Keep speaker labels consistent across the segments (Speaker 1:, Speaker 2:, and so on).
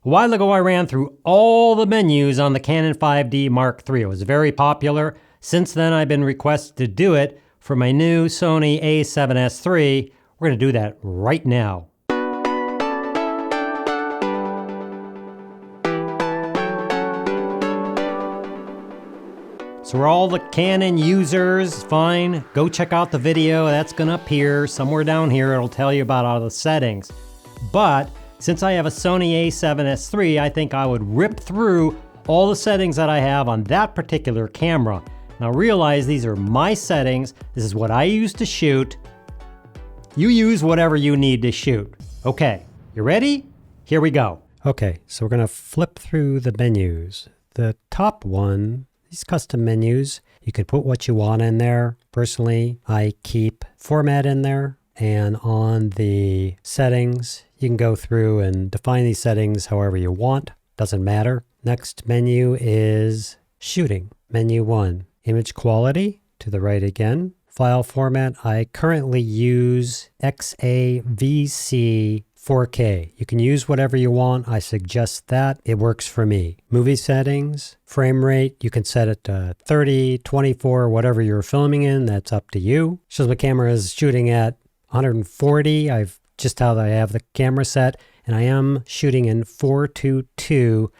Speaker 1: A while ago, I ran through all the menus on the Canon 5D Mark III. It was very popular. Since then, I've been requested to do it for my new Sony A7s III. We're going to do that right now. So for all the Canon users, fine, go check out the video. That's going to appear somewhere down here. It'll tell you about all the settings. But since I have a Sony A7s III, I think I would rip through all the settings that I have on that particular camera. Now realize these are my settings. This is what I use to shoot. You use whatever you need to shoot. Okay, you ready? Here we go. Okay, so we're going to flip through the menus. The top one, these custom menus, you can put what you want in there. Personally, I keep format in there. And on the settings, you can go through and define these settings however you want. Doesn't matter. Next menu is shooting. Menu 1, image quality, to the right again. File format, I currently use XAVC 4K. You can use whatever you want. I suggest that. It works for me. Movie settings, frame rate, you can set it to 30, 24, whatever you're filming in. That's up to you. Shows my camera is shooting at 140. I've just how I have the camera set, and I am shooting in 422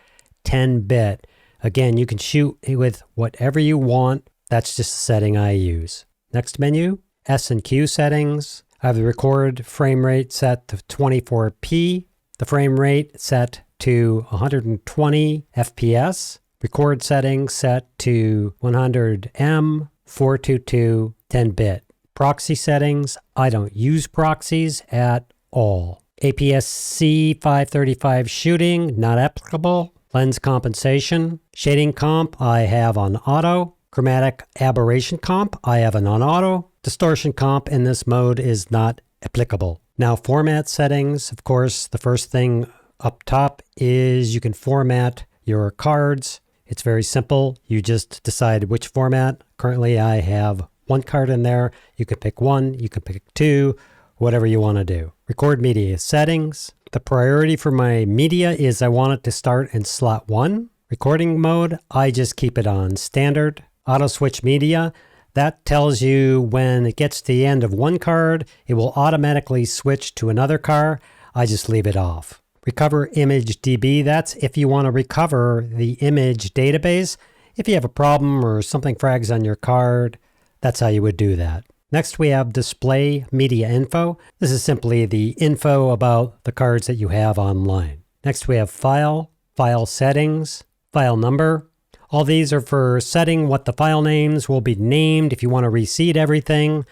Speaker 1: 10-bit. Again, you can shoot with whatever you want. That's just the setting I use. Next menu, S&Q settings. I have the record frame rate set to 24p, the frame rate set to 120 FPS, record settings set to 100M, 422 10-bit. Proxy settings, I don't use proxies at all. APS-C 535 shooting, not applicable. Lens compensation. Shading comp, I have on auto. Chromatic aberration comp, I have an on auto. Distortion comp in this mode is not applicable. Now format settings, of course, the first thing up top is you can format your cards. It's very simple. You just decide which format. Currently I have one card in there. You could pick one, you can pick two, whatever you want to do. Record media settings. The priority for my media is I want it to start in slot 1. Recording mode, I just keep it on standard. Auto switch media, that tells you when it gets to the end of one card, it will automatically switch to another card. I just leave it off. Recover image DB, that's if you want to recover the image database. If you have a problem or something frags on your card, that's how you would do that. Next, we have display media info. This is simply the info about the cards that you have online. Next, we have file settings, file number. All these are for setting what the file names will be named if you want to reseed everything.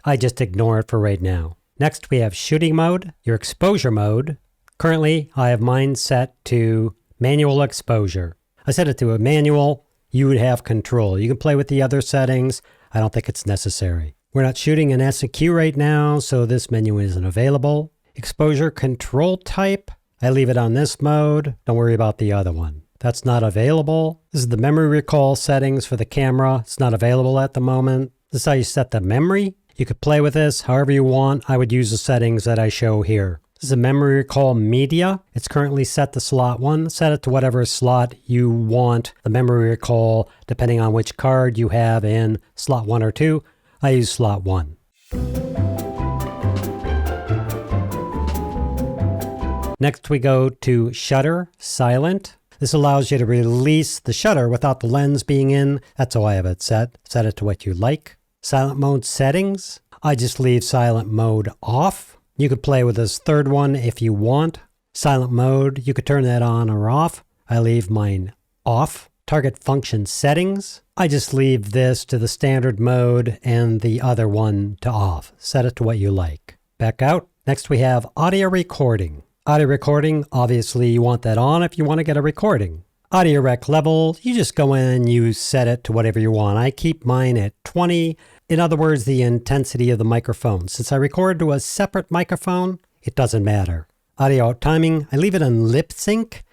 Speaker 1: I just ignore it for right now. Next, we have shooting mode, your exposure mode. Currently, I have mine set to manual exposure. I set it to a manual. You would have control. You can play with the other settings. I don't think it's necessary. We're not shooting an S&Q right now, so this menu isn't available. Exposure control type, I leave it on this mode. Don't worry about the other one. That's not available. This is the memory recall settings for the camera. It's not available at the moment. This is how you set the memory. You could play with this however you want. I would use the settings that I show here. This is a memory recall media. It's currently set to slot 1. Set it to whatever slot you want the memory recall, depending on which card you have in slot 1 or 2. I use slot 1. Next we go to shutter silent. This allows you to release the shutter without the lens being in. That's how I have it set. Set it to what you like. Silent mode settings. I just leave silent mode off. You could play with this third one if you want. Silent mode, you could turn that on or off. I leave mine off. Target function settings. I just leave this to the standard mode and the other one to off. Set it to what you like. Back out. Next we have audio recording. Audio recording, obviously you want that on if you want to get a recording. Audio rec level, you just go in, you set it to whatever you want. I keep mine at 20. In other words, the intensity of the microphone. Since I record to a separate microphone, it doesn't matter. Audio out timing, I leave it on lip sync.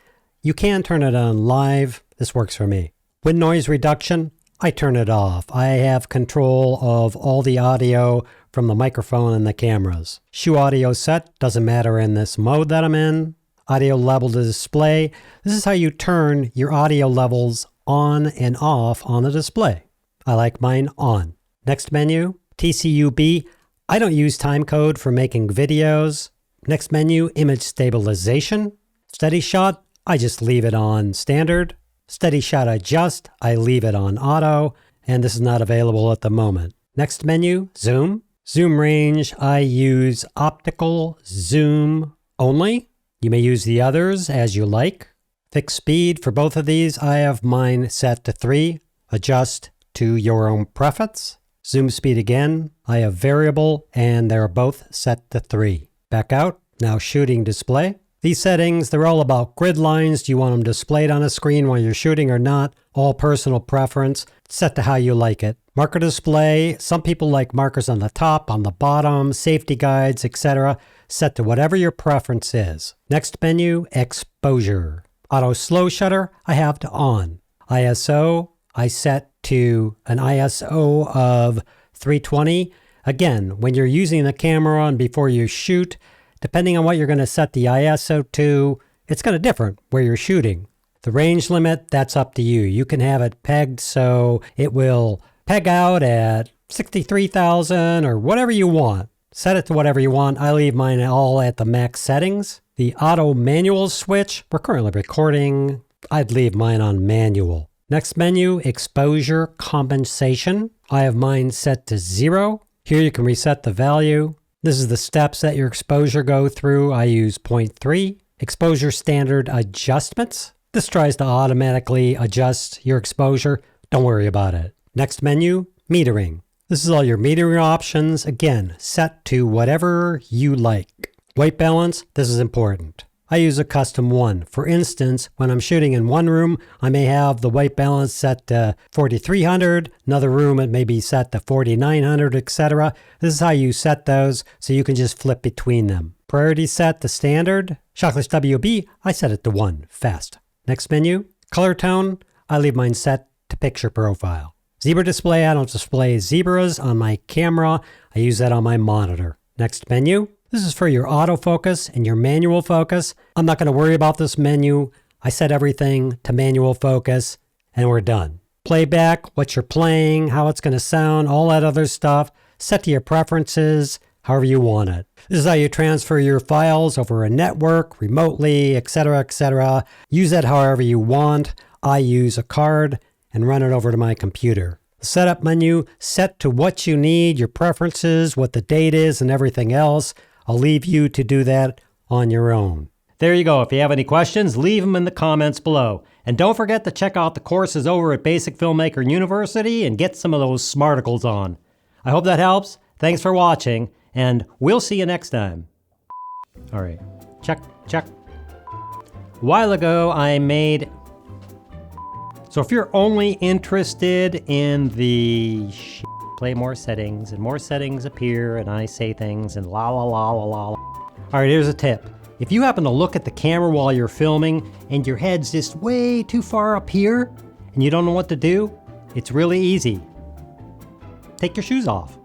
Speaker 1: You can turn it on live. This works for me. With noise reduction, I turn it off. I have control of all the audio from the microphone and the cameras. Shoe audio set, doesn't matter in this mode that I'm in. audio level to display. This is how you turn your audio levels on and off on the display. I like mine on. Next menu, TCUB. I don't use timecode for making videos. Next menu, image stabilization. Steady shot, I just leave it on standard. Steady shot adjust, I leave it on auto, and this is not available at the moment. Next menu, zoom. Zoom range, I use optical zoom only. You may use the others as you like. Fixed speed, for both of these, I have mine set to 3. Adjust to your own preference. Zoom speed again, I have variable, and they're both set to 3. Back out, now shooting display. These settings, they're all about grid lines. Do you want them displayed on a screen while you're shooting or not? All personal preference, set to how you like it. Marker display, some people like markers on the top, on the bottom, safety guides, etc. Set to whatever your preference is. Next menu, exposure. Auto slow shutter, I have to on. ISO, I set to an ISO of 320. Again, when you're using the camera and before you shoot, depending on what you're going to set the ISO to, it's going to differ where you're shooting. The range limit, that's up to you. You can have it pegged so it will peg out at 63,000 or whatever you want. Set it to whatever you want. I leave mine all at the max settings. The auto manual switch, we're currently recording. I'd leave mine on manual. Next menu, exposure compensation. I have mine set to 0. Here you can reset the value. This is the steps that your exposure go through. I use 0.3. Exposure standard adjustments. This tries to automatically adjust your exposure. Don't worry about it. Next menu, metering. This is all your metering options. Again, set to whatever you like. White balance, this is important. I use a custom one. For instance, when I'm shooting in one room, I may have the white balance set to 4300. Another room, it may be set to 4900, etc. This is how you set those, so you can just flip between them. Priority set to standard. Shotclist WB, I set it to 1, fast. Next menu, color tone, I leave mine set to picture profile. Zebra display, I don't display zebras on my camera. I use that on my monitor. Next menu. This is for your autofocus and your manual focus. I'm not going to worry about this menu. I set everything to manual focus and we're done. Playback, what you're playing, how it's going to sound, all that other stuff. Set to your preferences, however you want it. This is how you transfer your files over a network, remotely, etc., etc. Use that however you want. I use a card and run it over to my computer. The setup menu, set to what you need, your preferences, what the date is, and everything else. I'll leave you to do that on your own. There you go. If you have any questions, leave them in the comments below. And don't forget to check out the courses over at Basic Filmmaker University and get some of those smarticles on. I hope that helps. Thanks for watching, and we'll see you next time. All right. Check. A while ago, I made... So if you're only interested in the play more settings, and more settings appear, and I say things, and la la la la la. All right, here's a tip. If you happen to look at the camera while you're filming, and your head's just way too far up here, and you don't know what to do, it's really easy. Take your shoes off.